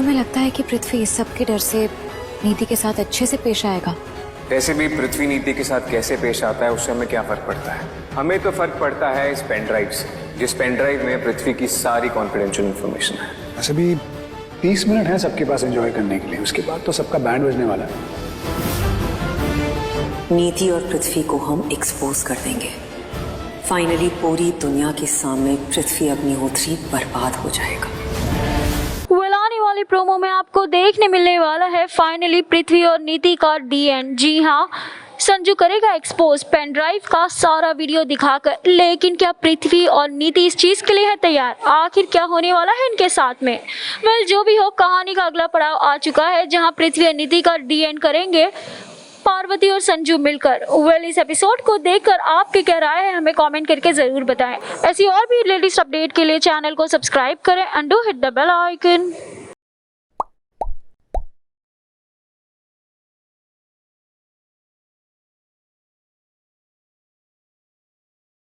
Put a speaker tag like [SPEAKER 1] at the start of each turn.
[SPEAKER 1] तुम्हें लगता है कि पृथ्वी इस सब के डर से नीति के साथ अच्छे से पेश आएगा?
[SPEAKER 2] वैसे भी पृथ्वी नीति के साथ कैसे पेश आता है उससे हमें क्या फर्क पड़ता है? हमें तो फर्क पड़ता है इस पेन ड्राइव से, जिस पेन ड्राइव में पृथ्वी की सारी कॉन्फिडेंशियल इंफॉर्मेशन है।
[SPEAKER 3] वैसे भी 30 मिनट है सबके पास एंजॉय करने के लिए, उसके बाद तो सबका बैंड बजने वाला है।
[SPEAKER 4] नीति और पृथ्वी को हम एक्सपोज कर देंगे। फाइनली पूरी दुनिया के सामने पृथ्वी अग्निहोत्री बर्बाद हो जाएगा।
[SPEAKER 5] आने वाली प्रोमो में आपको देखने मिलने वाला है फाइनली पृथ्वी और नीति का डीएन। जी हाँ, संजू करेगा एक्सपोज पेन ड्राइव का सारा वीडियो दिखाकर। लेकिन क्या पृथ्वी और नीति इस चीज के लिए है तैयार? आखिर क्या होने वाला है इनके साथ में? जो भी हो, कहानी का अगला पड़ाव आ चुका है जहां पृथ्वी और नीति का डीएन करेंगे पार्वती और संजू मिलकर। इस एपिसोड को देखकर आपकी क्या राय है हमें कमेंट करके जरूर बताएं। ऐसी और भी लेटेस्ट अपडेट के लिए चैनल को सब्सक्राइब करें and do hit the bell icon.